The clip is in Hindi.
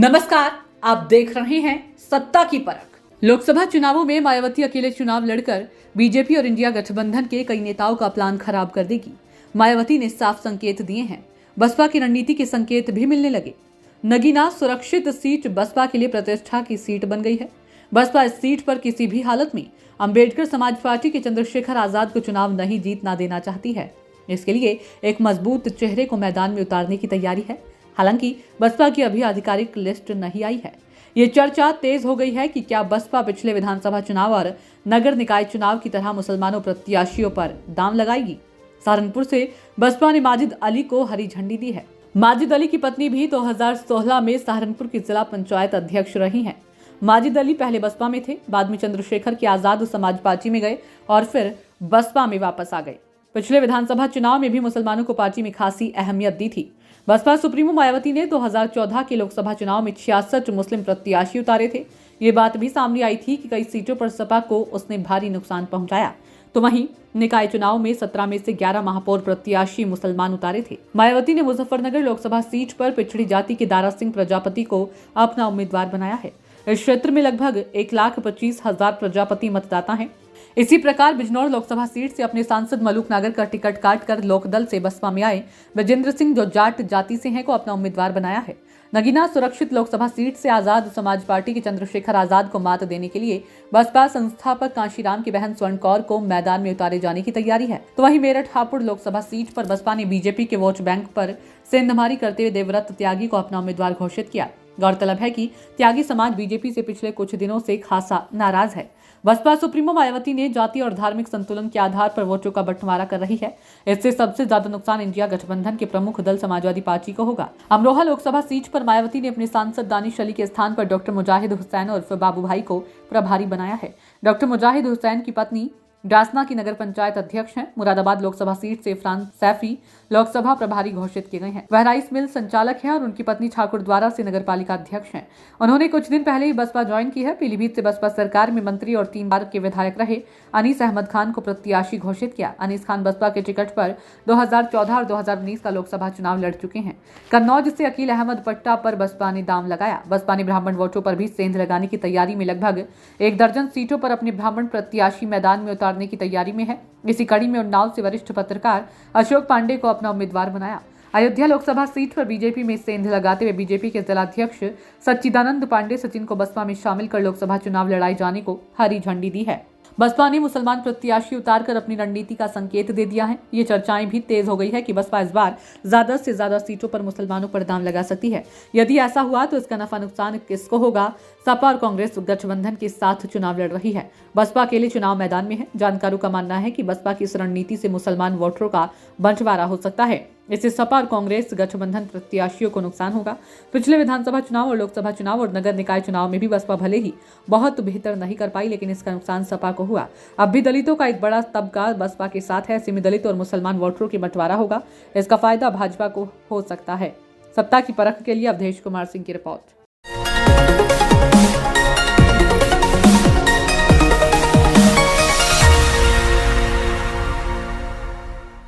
नमस्कार, आप देख रहे हैं सत्ता की परख। लोकसभा चुनावों में मायावती अकेले चुनाव लड़कर बीजेपी और इंडिया गठबंधन के कई नेताओं का प्लान खराब कर देगी। मायावती ने साफ संकेत दिए हैं। बसपा की रणनीति के संकेत भी मिलने लगे। नगीना सुरक्षित सीट बसपा के लिए प्रतिष्ठा की सीट बन गई है। बसपा इस सीट पर किसी भी हालत में अंबेडकर समाज पार्टी के चंद्रशेखर आजाद को चुनाव नहीं जीतना देना चाहती है। इसके लिए एक मजबूत चेहरे को मैदान में उतारने की तैयारी है। हालांकि बसपा की अभी आधिकारिक लिस्ट नहीं आई है। ये चर्चा तेज हो गई है कि क्या बसपा पिछले विधानसभा चुनाव और नगर निकाय चुनाव की तरह मुसलमानों प्रत्याशियों पर दांव लगाएगी। सहारनपुर से बसपा ने माजिद अली को हरी झंडी दी है। माजिद अली की पत्नी भी 2016 में सहारनपुर की जिला पंचायत अध्यक्ष रही हैं। माजिद अली पहले बसपा में थे, बाद में चंद्रशेखर की आजाद समाज पार्टी में गए और फिर बसपा में वापस आ गए। पिछले विधानसभा चुनाव में भी मुसलमानों को पार्टी में खासी अहमियत दी थी। बसपा सुप्रीमो मायावती ने 2014 के लोकसभा चुनाव में 66 मुस्लिम प्रत्याशी उतारे थे। ये बात भी सामने आई थी कि कई सीटों पर सपा को उसने भारी नुकसान पहुंचाया। तो वहीं निकाय चुनाव में 17 में से 11 महापौर प्रत्याशी मुसलमान उतारे थे। मायावती ने मुजफ्फरनगर लोकसभा सीट पर पिछड़ी जाति के दारा सिंह प्रजापति को अपना उम्मीदवार बनाया है। इस क्षेत्र में लगभग 1,25,000 प्रजापति मतदाता हैं। इसी प्रकार बिजनौर लोकसभा सीट से अपने सांसद मलूक नागर का टिकट काटकर लोकदल से बसपा में आए विजेंद्र सिंह, जो जाट जाति से हैं, को अपना उम्मीदवार बनाया है। नगीना सुरक्षित लोकसभा सीट से आजाद समाज पार्टी के चंद्रशेखर आजाद को मात देने के लिए बसपा संस्थापक कांशीराम की बहन स्वर्ण कौर को मैदान में उतारे जाने की तैयारी है। तो वहीं मेरठ हापुड़ लोकसभा सीट पर बसपा ने बीजेपी के वोट बैंक पर सेंधमारी करते हुए देवव्रत त्यागी को अपना उम्मीदवार घोषित किया। गौरतलब है कि त्यागी समाज बीजेपी से पिछले कुछ दिनों से खासा नाराज है। बसपा सुप्रीमो मायावती ने जाति और धार्मिक संतुलन के आधार पर वोटों का बंटवारा कर रही है। इससे सबसे ज्यादा नुकसान इंडिया गठबंधन के प्रमुख दल समाजवादी पार्टी को होगा। अमरोहा लोकसभा सीट पर मायावती ने अपने सांसद दानिश अली के स्थान पर डॉक्टर मुजाहिद हुसैन उर्फ बाबू भाई को प्रभारी बनाया है। डॉक्टर मुजाहिद हुसैन की पत्नी डासना की नगर पंचायत अध्यक्ष हैं। मुरादाबाद लोकसभा सीट से इरफान सैफी लोकसभा प्रभारी घोषित किए गए हैं। वह राइस मिल संचालक हैं और उनकी पत्नी ठाकुरद्वारा से नगर पालिका अध्यक्ष हैं। उन्होंने कुछ दिन पहले ही बसपा ज्वाइन की है। पीलीभीत से बसपा सरकार में मंत्री और 3 बार के विधायक रहे अनीस अहमद खान को प्रत्याशी घोषित किया। अनीस खान बसपा के टिकट पर 2014 और 2019 का लोकसभा चुनाव लड़ चुके हैं। कन्नौज से अकील अहमद पट्टा पर बसपा ने दांव लगाया। बसपा ने ब्राह्मण वोटों पर भी सेंध लगाने की तैयारी में लगभग 1 दर्जन सीटों पर अपने ब्राह्मण प्रत्याशी मैदान में उतारने की तैयारी में है। इसी कड़ी में उन्नाव से वरिष्ठ पत्रकार अशोक पांडे को अपना उम्मीदवार बनाया। अयोध्या लोकसभा सीट पर बीजेपी में सेंध लगाते हुए बीजेपी के जिलाध्यक्ष सच्चिदानंद पांडे सचिन को बसपा में शामिल कर लोकसभा चुनाव लड़ाए जाने को हरी झंडी दी है। बसपा ने मुसलमान प्रत्याशी उतारकर अपनी रणनीति का संकेत दे दिया है। ये चर्चाएं भी तेज हो गई है कि बसपा इस बार ज्यादा से ज्यादा सीटों पर मुसलमानों पर दांव लगा सकती है। यदि ऐसा हुआ तो इसका नफा नुकसान किसको होगा? सपा और कांग्रेस गठबंधन के साथ चुनाव लड़ रही है। बसपा अकेले चुनाव मैदान में है। जानकारों का मानना है कि बसपा की इस रणनीति से मुसलमान वोटरों का बंटवारा हो सकता है। इससे सपा और कांग्रेस गठबंधन प्रत्याशियों को नुकसान होगा। पिछले विधानसभा चुनाव और लोकसभा चुनाव और नगर निकाय चुनाव में भी बसपा भले ही बहुत बेहतर नहीं कर पाई, लेकिन इसका नुकसान सपा को हुआ। अब भी दलितों का एक बड़ा तबका बसपा के साथ है। ऐसे में दलित और मुसलमान वोटरों के बंटवारा होगा। इसका फायदा भाजपा को हो सकता है। सत्ता की परख के लिए अवधेश कुमार सिंह की रिपोर्ट।